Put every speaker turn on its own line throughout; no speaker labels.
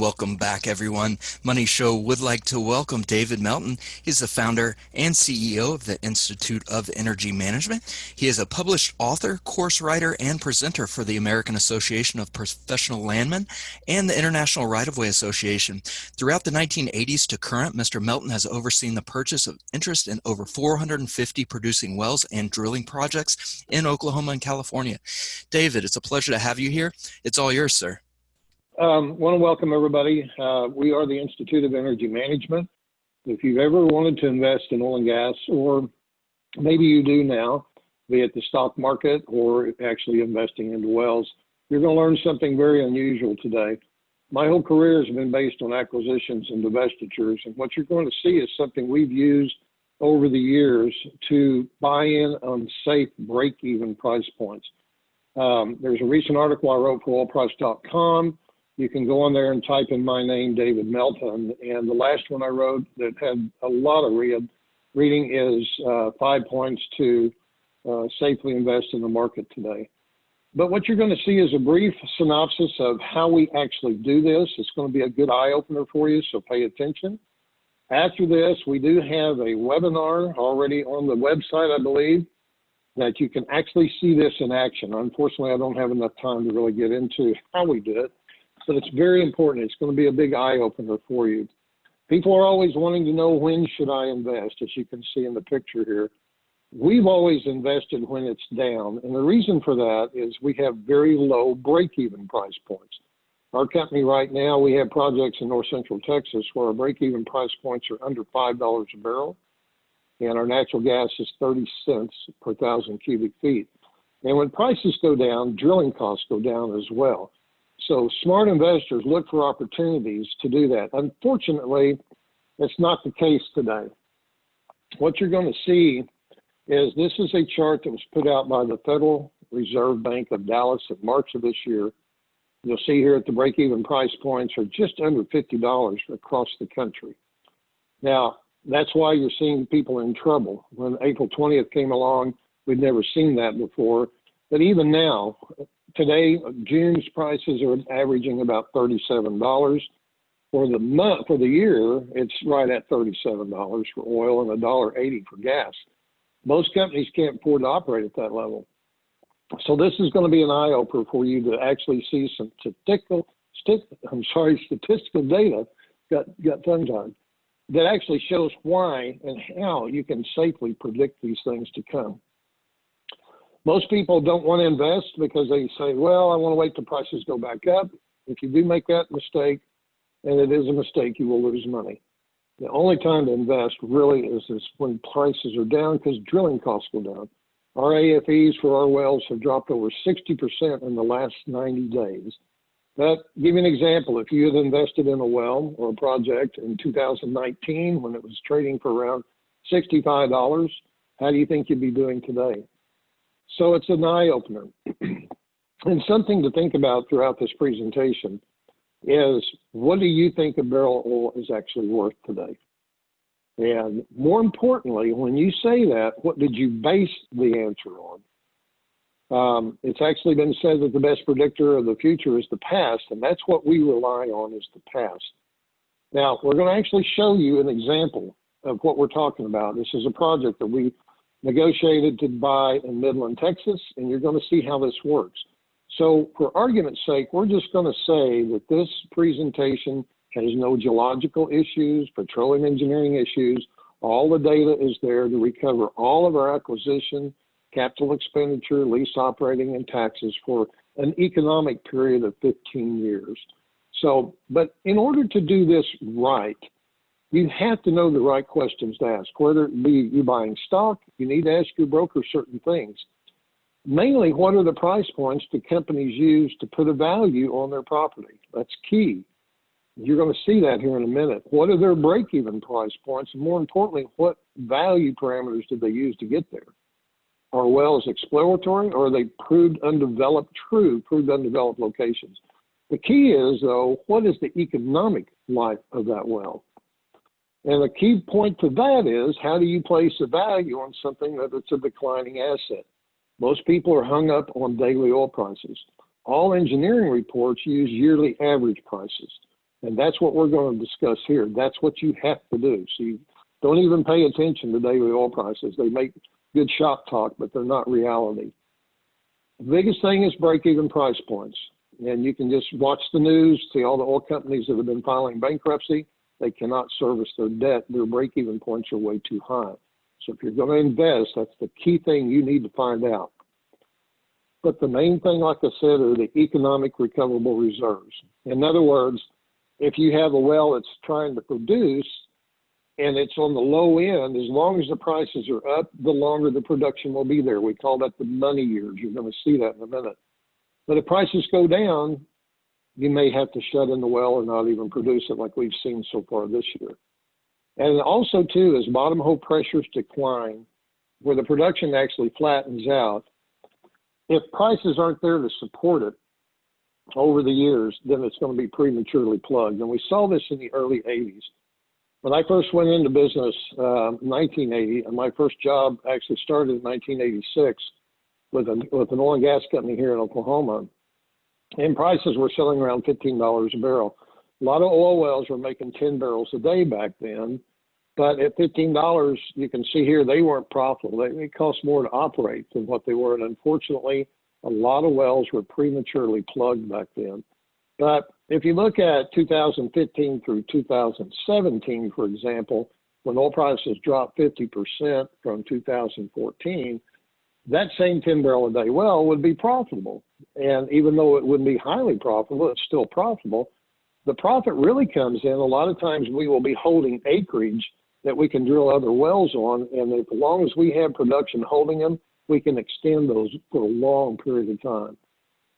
welcome back, everyone. Money Show would like to welcome David Melton. He's the founder and CEO of the Institute of Energy Management. He is a published author, course writer, and presenter for the American Association of Professional Landmen and the International Right-of-Way Association. Throughout the 1980s to current, Mr. Melton has overseen the purchase of interest in over 450 producing wells and drilling projects in Oklahoma and California. David, it's a pleasure to have you here. It's all yours, sir.
Want to welcome everybody. We are the Institute of Energy Management. If you've ever wanted to invest in oil and gas, or maybe you do now, be it the stock market or actually investing into wells, you're going to learn something very unusual today. My whole career has been based on acquisitions and divestitures, and what you're going to see is something we've used over the years to buy in on safe break-even price points. There's a recent article I wrote for oilprice.com. You can go on there and type in my name, David Melton. And the last one I wrote that had a lot of reading is 5 points to safely invest in the market today. But what you're going to see is a brief synopsis of how we actually do this. It's going to be a good eye-opener for you, so pay attention. After this, we do have a webinar already on the website, I believe, that you can actually see this in action. Unfortunately, I don't have enough time to really get into how we do it. But it's very important. It's going to be a big eye-opener for you. People are always wanting to know, when should I invest, as you can see in the picture here. We've always invested when it's down, and the reason for that is we have very low break-even price points. Our company right now, we have projects in north central Texas where our break-even price points are under $5 a barrel, and our natural gas is 30 cents per 1,000 cubic feet. And when prices go down, drilling costs go down as well. So smart investors look for opportunities to do that. Unfortunately, that's not the case today. What you're going to see is this is a chart that was put out by the Federal Reserve Bank of Dallas in March of this year. You'll see here at the break-even price points are just under $50 across the country. Now, that's why you're seeing people in trouble. When April 20th came along, we'd never seen that before. But even now, today, June's prices are averaging about $37. For the month, for the year, it's right at $37 for oil and $1.80 for gas. Most companies can't afford to operate at that level. So this is going to be an eye-opener for you to actually see some statistical data, got tongue-tied, that actually shows why and how you can safely predict these things to come. Most people don't want to invest because they say, well, I want to wait till prices go back up. If you do make that mistake, and it is a mistake, you will lose money. The only time to invest really is when prices are down, because drilling costs go down. Our AFEs for our wells have dropped over 60% in the last 90 days. That, give you an example, if you had invested in a well or a project in 2019 when it was trading for around $65, how do you think you'd be doing today? So it's an eye-opener. And something to think about throughout this presentation is, what do you think a barrel of oil is actually worth today? And more importantly, when you say that, what did you base the answer on? It's actually been said that the best predictor of the future is the past, and that's what we rely on, is the past. Now, we're going to actually show you an example of what we're talking about. This is a project that we negotiated to buy in Midland, Texas, and you're going to see how this works. So for argument's sake, we're just going to say that this presentation has no geological issues, petroleum engineering issues. All the data is there to recover all of our acquisition, capital expenditure, lease operating, and taxes for an economic period of 15 years. So, but in order to do this right, you have to know the right questions to ask. Whether it be you buying stock, you need to ask your broker certain things. Mainly, what are the price points that companies use to put a value on their property? That's key. You're going to see that here in a minute. What are their break-even price points? And more importantly, what value parameters do they use to get there? Are wells exploratory, or are they true undeveloped locations? The key is, though, what is the economic life of that well? And the key point to that is, how do you place a value on something that it's a declining asset? Most people are hung up on daily oil prices. All engineering reports use yearly average prices. And that's what we're going to discuss here. That's what you have to do. So you don't even pay attention to daily oil prices. They make good shop talk, but they're not reality. The biggest thing is break-even price points. And you can just watch the news, see all the oil companies that have been filing bankruptcy. They cannot service their debt. Their break-even points are way too high. So if you're going to invest, that's the key thing you need to find out. But the main thing, like I said, are the economic recoverable reserves. In other words, if you have a well that's trying to produce and it's on the low end, as long as the prices are up, the longer the production will be there. We call that the money years. You're going to see that in a minute. But if prices go down, you may have to shut in the well or not even produce it like we've seen so far this year. And also, too, as bottom hole pressures decline, where the production actually flattens out, if prices aren't there to support it over the years, then it's going to be prematurely plugged. And we saw this in the early 80s. When I first went into business in 1980, and my first job actually started in 1986 with an oil and gas company here in Oklahoma, and prices were selling around $15 a barrel. A lot of oil wells were making 10 barrels a day back then, but at $15, you can see here they weren't profitable. It cost more to operate than what they were, and unfortunately, a lot of wells were prematurely plugged back then. But if you look at 2015 through 2017, for example, when oil prices dropped 50% from 2014, that same 10 barrel a day well would be profitable. And even though it wouldn't be highly profitable, it's still profitable. The profit really comes in, a lot of times we will be holding acreage that we can drill other wells on. And as long as we have production holding them, we can extend those for a long period of time.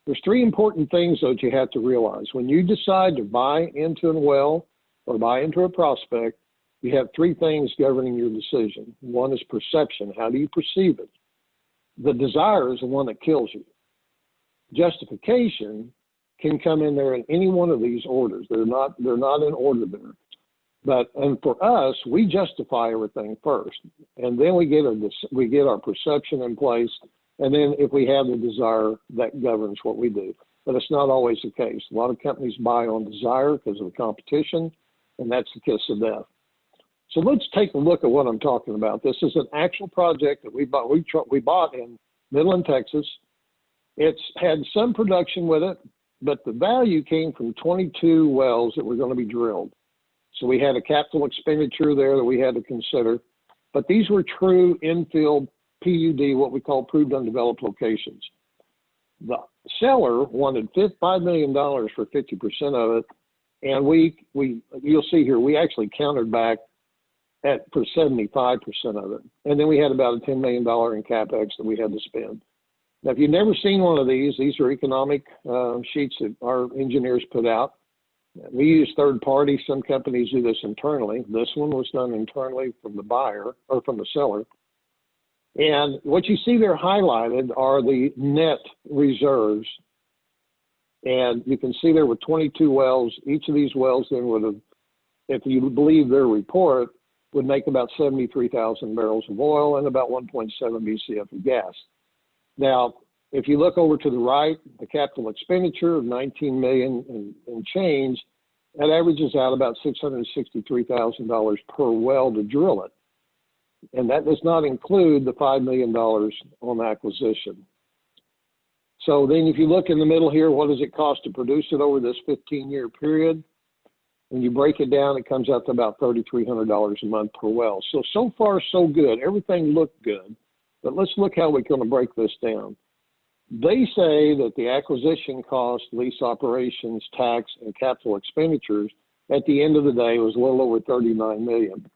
There's three important things that you have to realize. When you decide to buy into a well or buy into a prospect, you have three things governing your decision. One is perception. How do you perceive it? The desire is the one that kills you. Justification can come in there in any one of these orders. They're not in order there. And for us, we justify everything first, and then we get our perception in place, and then if we have the desire, that governs what we do. But it's not always the case. A lot of companies buy on desire because of the competition, and that's the kiss of death. So let's take a look at what I'm talking about. This is an actual project that we bought. We bought in Midland, Texas. It's had some production with it, but the value came from 22 wells that were going to be drilled. So we had a capital expenditure there that we had to consider. But these were true infield PUD, what we call proved undeveloped locations. The seller wanted $5 million for 50% of it, and you'll see here, we actually countered back for 75% of it. And then we had about a $10 million in CapEx that we had to spend. Now, if you've never seen one of these are economic sheets that our engineers put out. We use third party. Some companies do this internally. This one was done internally from the buyer or from the seller. And what you see there highlighted are the net reserves. And you can see there were 22 wells. Each of these wells then would have, if you believe their report, would make about 73,000 barrels of oil and about 1.7 BCF of gas. Now, if you look over to the right, the capital expenditure of $19 million and change, that averages out about $663,000 per well to drill it. And that does not include the $5 million on acquisition. So then if you look in the middle here, what does it cost to produce it over this 15-year period? When you break it down, it comes out to about $3,300 a month per well. So far, so good. Everything looked good. But let's look how we're going to break this down. They say that the acquisition cost, lease operations, tax, and capital expenditures at the end of the day was a little over $39 million.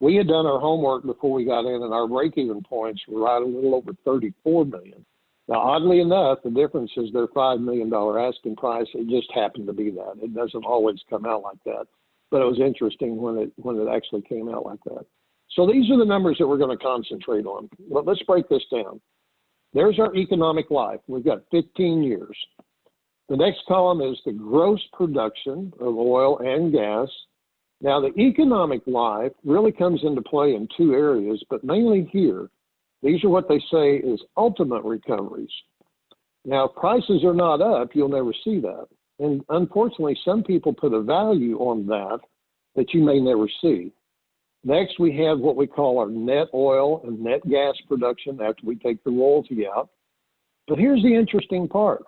We had done our homework before we got in, and our break-even points were right a little over $34 million. Now, oddly enough, the difference is their $5 million asking price. It just happened to be that. It doesn't always come out like that. But it was interesting when it actually came out like that. So these are the numbers that we're going to concentrate on. But let's break this down. There's our economic life. We've got 15 years. The next column is the gross production of oil and gas. Now, the economic life really comes into play in two areas, but mainly here. These are what they say is ultimate recoveries. Now, if prices are not up, you'll never see that. And unfortunately, some people put a value on that you may never see. Next, we have what we call our net oil and net gas production after we take the royalty out. But here's the interesting part.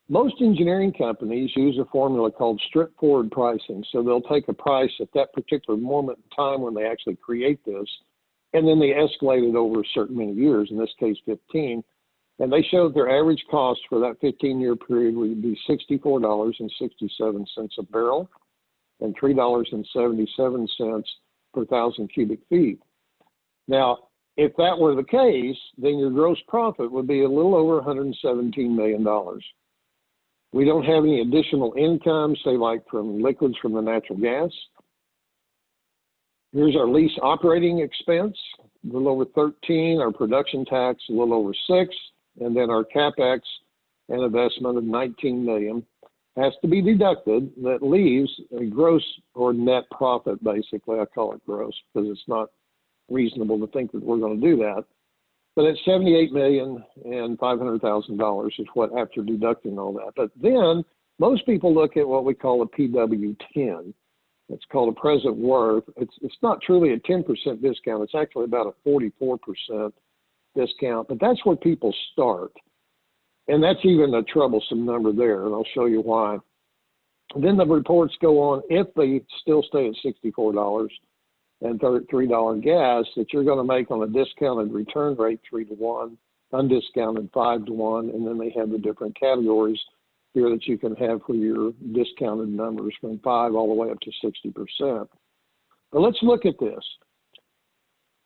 Most engineering companies use a formula called strip forward pricing. So they'll take a price at that particular moment in time when they actually create this, and then they escalate it over a certain many years, in this case 15. And they show that their average cost for that 15-year period would be $64.67 a barrel and $3.77 per 1,000 cubic feet. Now, if that were the case, then your gross profit would be a little over $117 million. We don't have any additional income, say like from liquids from the natural gas. Here's our lease operating expense, a little over 13, our production tax, a little over 6, and then our CapEx and investment of 19 million has to be deducted. That leaves a gross or net profit, basically. I call it gross because it's not reasonable to think that we're going to do that. But it's $78,500,000 is what after deducting all that. But then most people look at what we call a PW10. It's called a present worth. It's not truly a 10% discount. It's actually about a 44% discount. But that's where people start. And that's even a troublesome number there, and I'll show you why. Then the reports go on, if they still stay at $64 and $3 gas, that you're going to make on a discounted return rate 3-to-1, undiscounted 5-to-1, and then they have the different categories here that you can have for your discounted numbers from 5 all the way up to 60%. But let's look at this.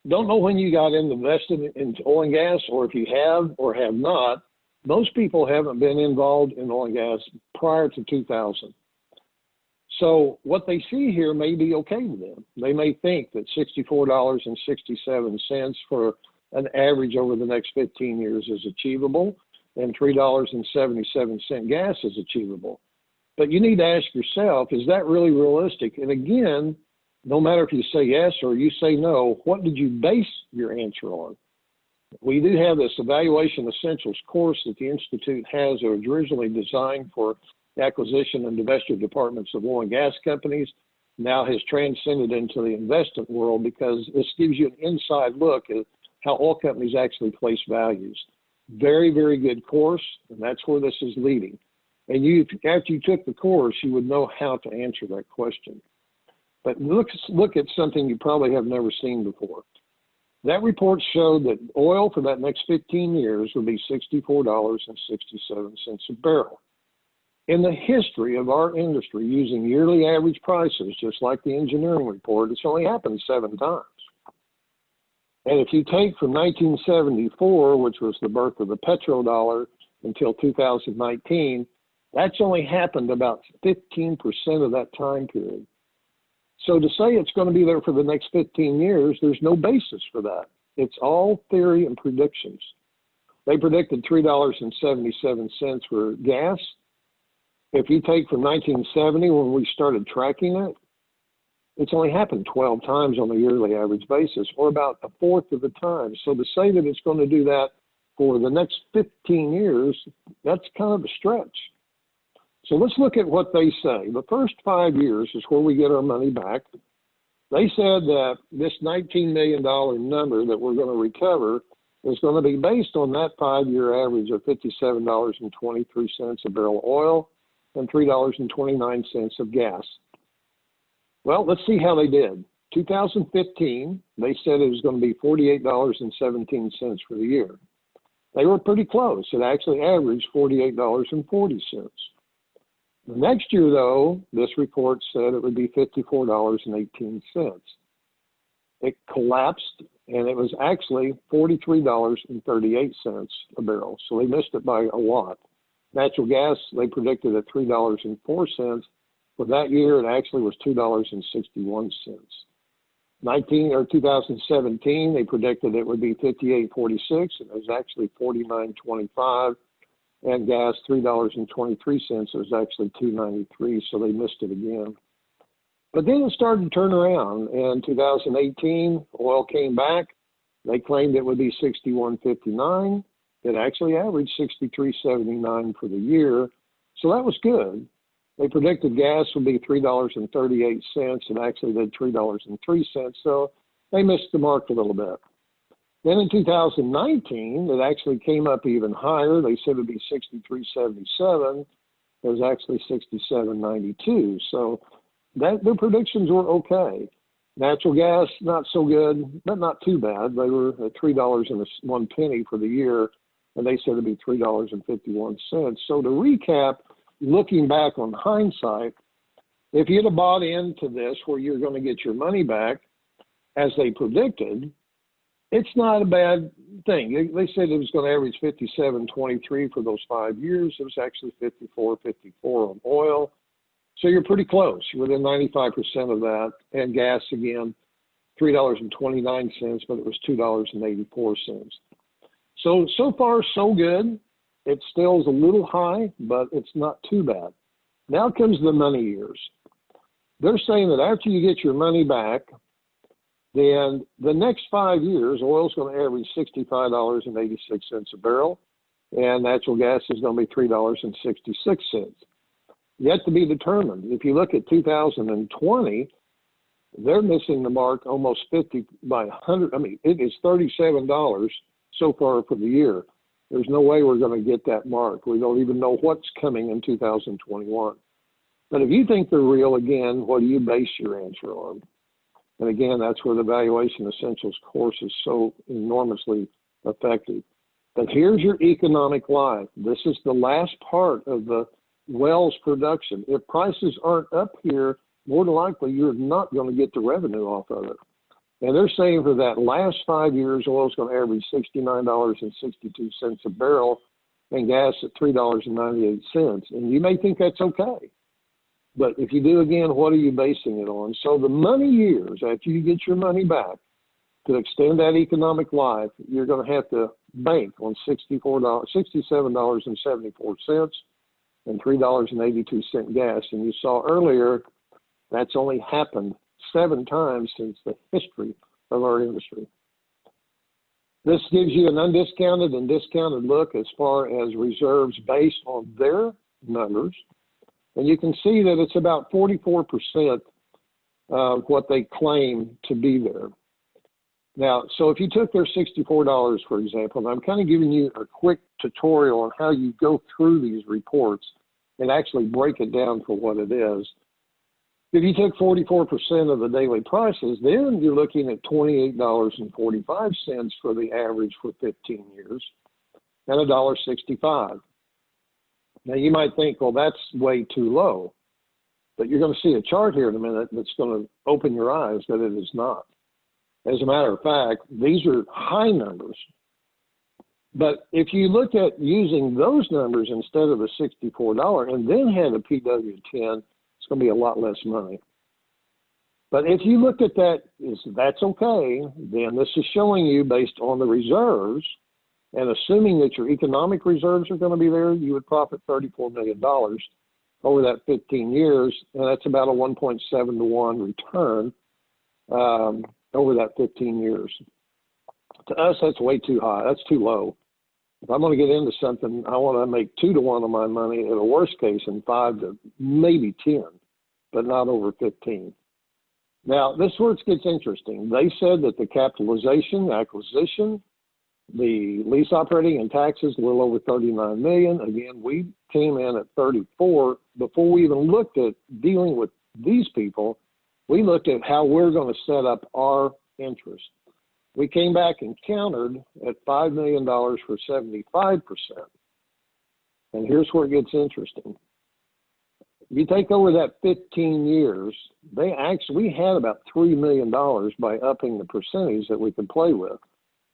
Don't know when you got invested in oil and gas, or if you have or have not. Most people haven't been involved in oil and gas prior to 2000. So what they see here may be okay with them. They may think that $64.67 for an average over the next 15 years is achievable, and $3.77 gas is achievable. But you need to ask yourself, is that really realistic? And again, no matter if you say yes or you say no, what did you base your answer on? We do have this Evaluation Essentials course that the Institute has. It was originally designed for acquisition and divestiture departments of oil and gas companies, now has transcended into the investment world because this gives you an inside look at how oil companies actually place values. Very, very good course, and that's where this is leading. And after you took the course, you would know how to answer that question. But look at something you probably have never seen before. That report showed that oil for that next 15 years would be $64.67 a barrel. In the history of our industry, using yearly average prices, just like the engineering report, it's only happened 7 times. And if you take from 1974, which was the birth of the petrodollar, until 2019, that's only happened about 15% of that time period. So to say it's going to be there for the next 15 years, there's no basis for that. It's all theory and predictions. They predicted $3.77 for gas. If you take from 1970, when we started tracking it, it's only happened 12 times on a yearly average basis, or about a fourth of the time. So to say that it's going to do that for the next 15 years, that's kind of a stretch. So let's look at what they say. The first 5 years is where we get our money back. They said that this $19 million number that we're going to recover is going to be based on that 5-year average of $57.23 a barrel of oil and $3.29 of gas. Well, let's see how they did. 2015, they said it was going to be $48.17 for the year. They were pretty close. It actually averaged $48.40. The next year, though, this report said it would be $54.18. It collapsed, and it was actually $43.38 a barrel. So they missed it by a lot. Natural gas, they predicted at $3.04. For that year, it actually was $2.61. 2017, they predicted it would be $58.46, and it was actually $49.25. And gas, $3.23, it was actually $2.93, so they missed it again. But then it started to turn around. In 2018, oil came back. They claimed it would be $61.59. It actually averaged $63.79 for the year. So that was good. They predicted gas would be $3.38, and actually did $3.03, so they missed the mark a little bit. Then in 2019, it actually came up even higher. They said it would be 63.77. It was actually 67.92. So their predictions were okay. Natural gas, not so good, but not too bad. They were at $3.01 for the year, and they said it would be $3.51. So to recap, looking back on hindsight, if you'd have bought into this where you're going to get your money back as they predicted, it's not a bad thing. They said it was going to average 57.23 for those 5 years. It was actually 54.54 on oil. So you're pretty close. You're within 95% of that. And gas, again, $3.29, but it was $2.84. So far, so good. It still is a little high, but it's not too bad. Now comes the money years. They're saying that after you get your money back, then the next 5 years, oil is going to average $65.86 a barrel, and natural gas is going to be $3.66. Yet to be determined. If you look at 2020, they're missing the mark almost 50 by 100. I mean, it is $37 so far for the year. There's no way we're going to get that mark. We don't even know what's coming in 2021. But if you think they're real, again, what do you base your answer on? And again, that's where the Valuation Essentials course is so enormously effective. But here's your economic life. This is the last part of the wells production. If prices aren't up here, more than likely you're not going to get the revenue off of it. And they're saying for that last 5 years, oil is going to average $69.62 a barrel and gas at $3.98. And you may think that's okay. But if you do, again, what are you basing it on? So the money years, after you get your money back, to extend that economic life, you're going to have to bank on $67.74 and $3.82 gas. And you saw earlier, that's only happened 7 times since the history of our industry. This gives you an undiscounted and discounted look as far as reserves based on their numbers. And you can see that it's about 44% of what they claim to be there. Now, so if you took their $64, for example, and I'm kind of giving you a quick tutorial on how you go through these reports and actually break it down for what it is. If you took 44% of the daily prices, then you're looking at $28.45 for the average for 15 years and $1.65. Now, you might think, well, that's way too low. But you're going to see a chart here in a minute that's going to open your eyes that it is not. As a matter of fact, these are high numbers. But if you look at using those numbers instead of the $64 and then had a PW10, it's going to be a lot less money. But if you look at that, that's okay, then this is showing you based on the reserves, and assuming that your economic reserves are going to be there, you would profit $34 million over that 15 years, and that's about a 1.7 to 1 return over that 15 years. To us, that's way too high. That's too low. If I'm going to get into something, I want to make 2 to 1 on my money at a worst case and 5 to maybe 10, but not over 15. Now, this is where it gets interesting. They said that the capitalization, acquisition, the lease operating and taxes, a little over $39 million. Again, we came in at 34. Before we even looked at dealing with these people, we looked at how we're going to set up our interest. We came back and countered at $5 million for 75%. And here's where it gets interesting. If you take over that 15 years, we had about $3 million by upping the percentage that we could play with.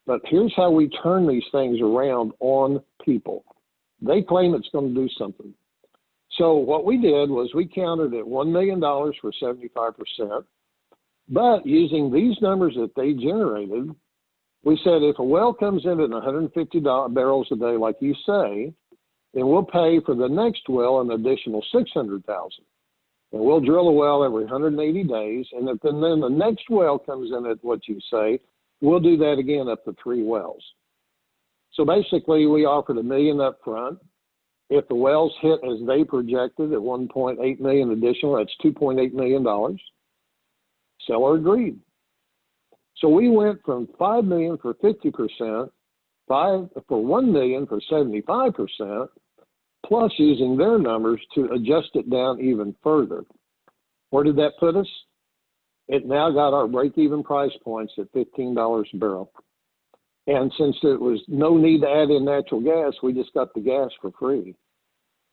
But here's how we turn these things around on people. They claim it's going to do something. So what we did was we counted at $1 million for 75%. But using these numbers that they generated, we said if a well comes in at 150 barrels a day, like you say, then we'll pay for the next well an additional $600,000. And we'll drill a well every 180 days. And if then the next well comes in at what you say, we'll do that again up to 3 wells. So basically, we offered $1 million up front. If the wells hit as they projected at 1.8 million additional, that's $2.8 million. Seller agreed. So we went from 5 million for 50%, 1 million for 75%, plus using their numbers to adjust it down even further. Where did that put us? It now got our break-even price points at $15 a barrel. And since there was no need to add in natural gas, we just got the gas for free.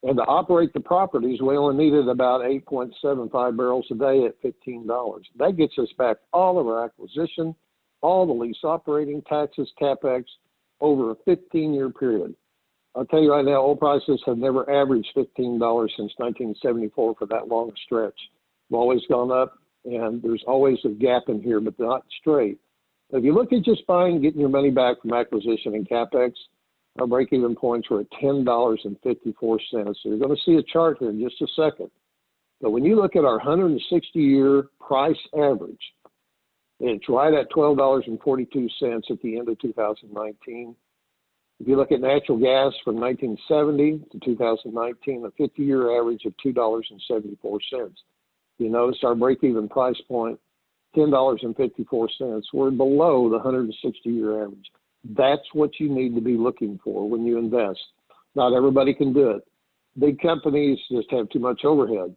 And to operate the properties, we only needed about 8.75 barrels a day at $15. That gets us back all of our acquisition, all the lease operating taxes, CapEx, over a 15-year period. I'll tell you right now, oil prices have never averaged $15 since 1974 for that long a stretch. They've always gone up, and there's always a gap in here, but not straight. If you look at just buying, getting your money back from acquisition and CapEx, our break-even points were at $10.54. So you're going to see a chart here in just a second. But when you look at our 160-year price average, it's right at $12.42 at the end of 2019. If you look at natural gas from 1970 to 2019, a 50-year average of $2.74. You notice our break-even price point, $10.54. We're below the 160-year average. That's what you need to be looking for when you invest. Not everybody can do it. Big companies just have too much overhead.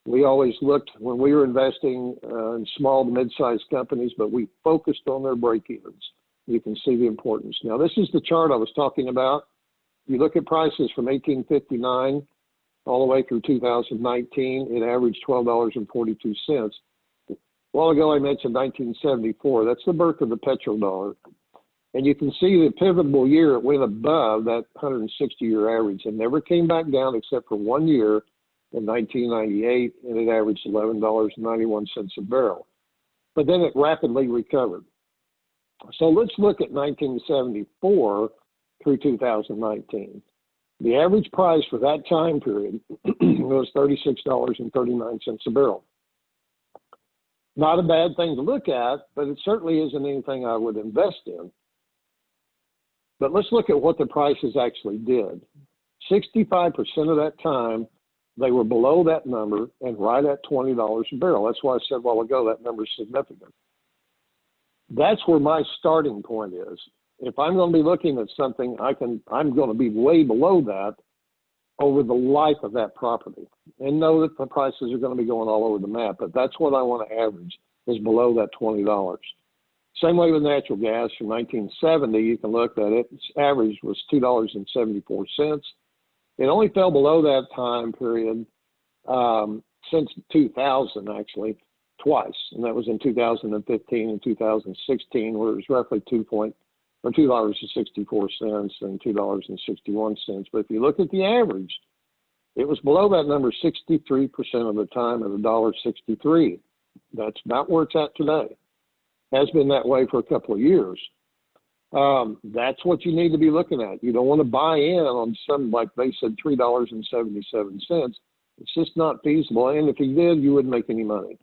We always looked when we were investing in small to mid-sized companies, but we focused on their break-evens. You can see the importance. Now, this is the chart I was talking about. You look at prices from 1859 all the way through 2019, it averaged $12.42. A while ago, I mentioned 1974. That's the birth of the petrodollar. And you can see the pivotal year, it went above that 160-year average and never came back down except for 1 year in 1998, and it averaged $11.91 a barrel. But then it rapidly recovered. So let's look at 1974 through 2019. The average price for that time period was $36.39 a barrel. Not a bad thing to look at, but it certainly isn't anything I would invest in. But let's look at what the prices actually did. 65% of that time, they were below that number and right at $20 a barrel. That's why I said a while ago that number is significant. That's where my starting point is. If I'm going to be looking at something, I'm going to be way below that over the life of that property. And know that the prices are going to be going all over the map, but that's what I want to average, is below that $20. Same way with natural gas from 1970, you can look at it. Its average was $2.74. It only fell below that time period since 2000, actually, twice. And that was in 2015 and 2016, where it was roughly $2.64 and $2.61. But if you look at the average, it was below that number 63% of the time at $1.63. That's about where it's at today. Has been that way for a couple of years. That's what you need to be looking at. You don't want to buy in on some, like they said, $3.77. It's just not feasible. And if you did, you wouldn't make any money.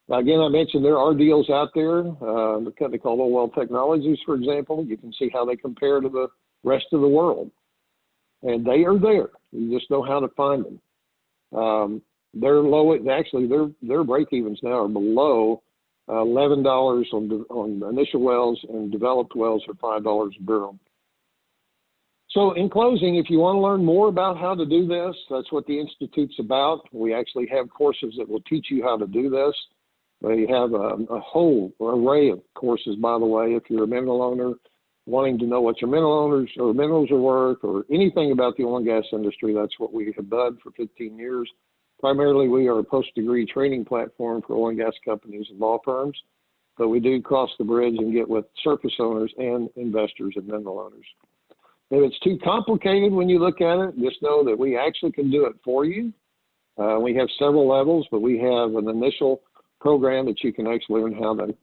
Now, again, I mentioned there are deals out there. A company called Well Technologies, for example. You can see how they compare to the rest of the world. And they are there. You just know how to find them. They're low. Actually, their break-evens now are below $11 on initial wells, and developed wells are $5 a barrel. So in closing, if you want to learn more about how to do this, that's what the Institute's about. We actually have courses that will teach you how to do this. We have a whole array of courses, by the way. If you're a mineral owner wanting to know what your minerals are worth, or anything about the oil and gas industry, that's what we have done for 15 years. Primarily, we are a post-degree training platform for oil and gas companies and law firms, but we do cross the bridge and get with surface owners and investors and mineral owners. If it's too complicated when you look at it, just know that we actually can do it for you. We have several levels, but we have an initial program that you can actually learn how to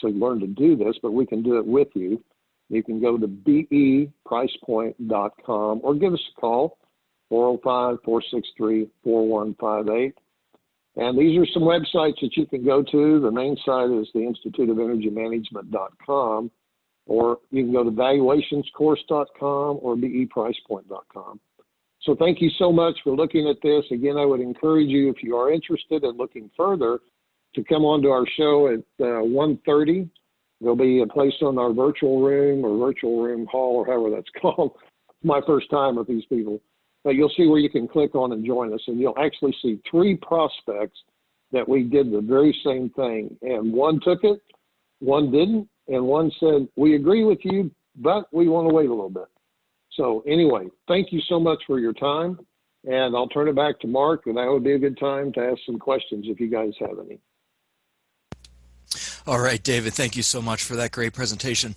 learn to do this, but we can do it with you. You can go to bepricepoint.com or give us a call, 405-463-4158. And these are some websites that you can go to. The main site is the instituteofenergymanagement.com, or you can go to valuationscourse.com or bepricepoint.com. So thank you so much for looking at this. Again, I would encourage you, if you are interested in looking further, to come on to our show at 1:30. There'll be a place on our virtual room or virtual room hall or however that's called. It's my first time with these people. But you'll see where you can click on and join us. And you'll actually see 3 prospects that we did the very same thing. And one took it, one didn't, and one said, we agree with you, but we want to wait a little bit. So anyway, thank you so much for your time. And I'll turn it back to Mark, and that would be a good time to ask some questions if you guys have any.
All right, David, thank you so much for that great presentation.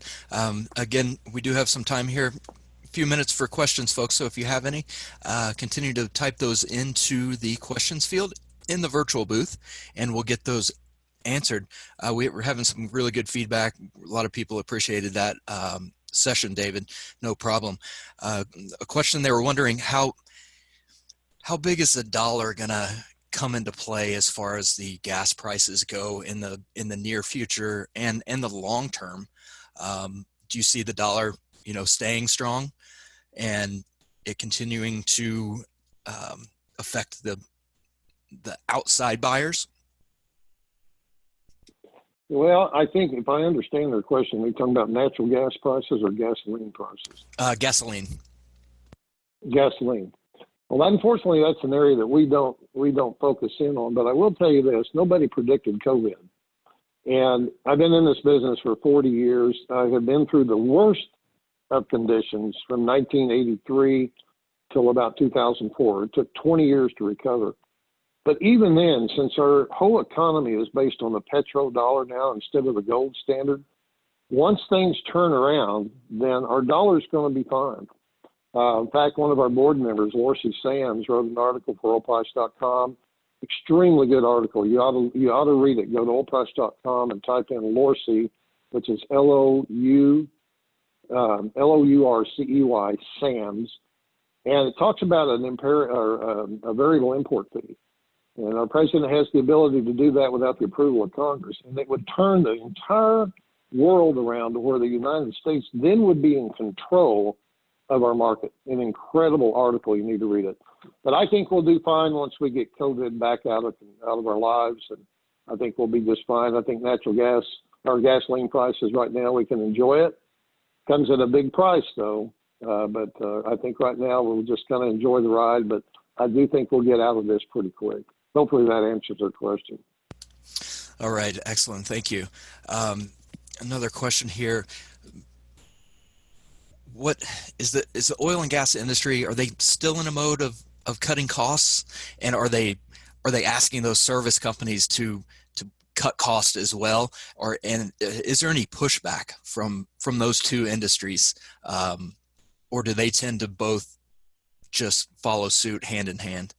Again, we do have some time here, a few minutes for questions, folks. So if you have any, continue to type those into the questions field in the virtual booth, and we'll get those answered. We're having some really good feedback. A lot of people appreciated that session, David. No problem. A question they were wondering, how big is the dollar gonna come into play as far as the gas prices go in the near future and the long term? Do you see the dollar, staying strong and it continuing to affect the outside buyers?
Well, I think if I understand their question, they're talking about natural gas prices or gasoline prices?
Gasoline.
Gasoline. Well, unfortunately, that's an area that we don't focus in on. But I will tell you this: nobody predicted COVID, and I've been in this business for 40 years. I have been through the worst of conditions from 1983 till about 2004. It took 20 years to recover. But even then, since our whole economy is based on the petrodollar now instead of the gold standard, once things turn around, then our dollar is going to be fine. In fact, one of our board members, Lorcy Sams, wrote an article for oilprice.com. Extremely good article. You ought to read it. Go to oilprice.com and type in Lorcy, which is Lourcey, Sams, and it talks about a variable import fee. And our president has the ability to do that without the approval of Congress. And it would turn the entire world around to where the United States then would be in control of our market. An incredible article. You need to read it. But I think we'll do fine once we get COVID back out of our lives. And I think we'll be just fine. I think natural gas, our gasoline prices right now, we can enjoy it. Comes at a big price, though. But I think right now we'll just kind of enjoy the ride. But I do think we'll get out of this pretty quick. Hopefully that answers our question.
All right, excellent, thank you. Another question here: what is the oil and gas industry? Are they still in a mode of cutting costs, and are they asking those service companies to cut costs as well, and is there any pushback from those two industries, or do they tend to both just follow suit hand in hand?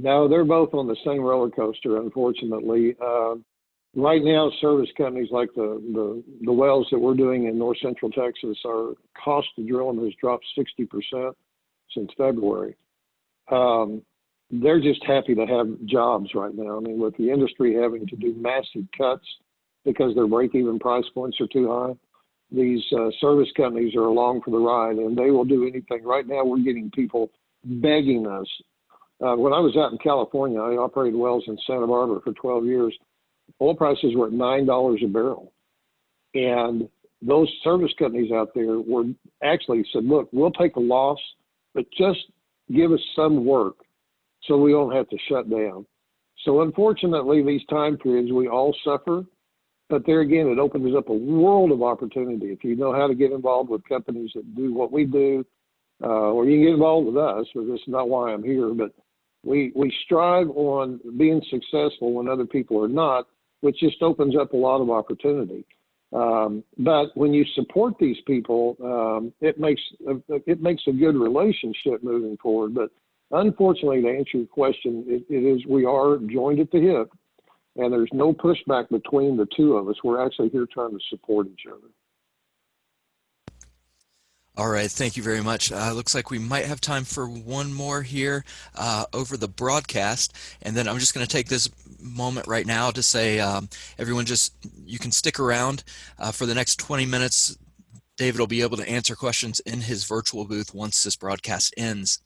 No, they're both on the same roller coaster, unfortunately. Right now, service companies like the wells that we're doing in north central Texas, our cost to drill them has dropped 60% since February. They're just happy to have jobs right now. I mean, with the industry having to do massive cuts because their break-even price points are too high, these service companies are along for the ride, and they will do anything. Right now, we're getting people begging us. When I was out in California, I operated wells in Santa Barbara for 12 years. Oil prices were at $9 a barrel. And those service companies out there were actually said, look, we'll take a loss, but just give us some work so we don't have to shut down. So unfortunately, these time periods, we all suffer. But there again, it opens up a world of opportunity. If you know how to get involved with companies that do what we do, or you can get involved with us, but this is not why I'm here, but we strive on being successful when other people are not, which just opens up a lot of opportunity. But when you support these people, it makes a good relationship moving forward. But unfortunately, to answer your question, it is we are joined at the hip, and there's no pushback between the two of us. We're actually here trying to support each other.
All right, thank you very much. Looks like we might have time for one more here over the broadcast, and then I'm just going to take this moment right now to say, everyone, you can stick around for the next 20 minutes. David will be able to answer questions in his virtual booth once this broadcast ends.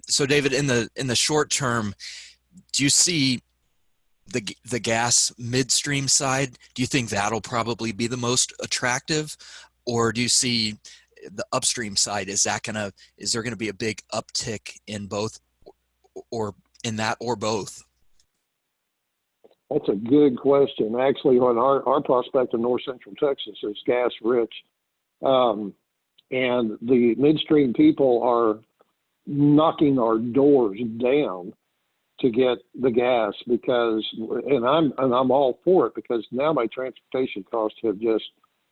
So David, in the short term, do you see the gas midstream side? Do you think that'll probably be the most attractive, or do you see the upstream side? Is there going to be a big uptick in both, or in that, or both?
That's a good question. Actually, on our prospect in north central Texas is gas rich. And the midstream people are knocking our doors down to get the gas because, and I'm all for it because now my transportation costs have just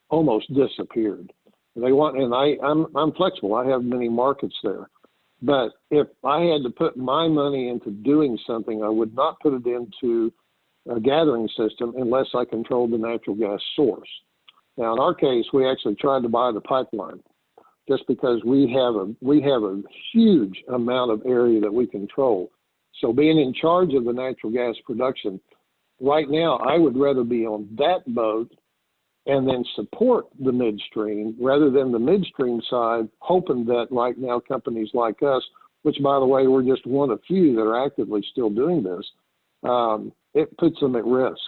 almost disappeared. I'm flexible. I have many markets there. But if I had to put my money into doing something, I would not put it into a gathering system unless I controlled the natural gas source. Now, in our case, we actually tried to buy the pipeline just because we have a huge amount of area that we control. So being in charge of the natural gas production, right now, I would rather be on that boat and then support the midstream rather than the midstream side, hoping that right now companies like us, which, by the way, we're just one of few that are actively still doing this, it puts them at risk.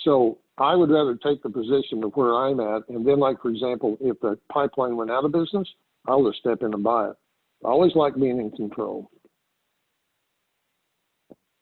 So I would rather take the position of where I'm at, and then, like, for example, if the pipeline went out of business, I'll just step in and buy it. I always like being in control.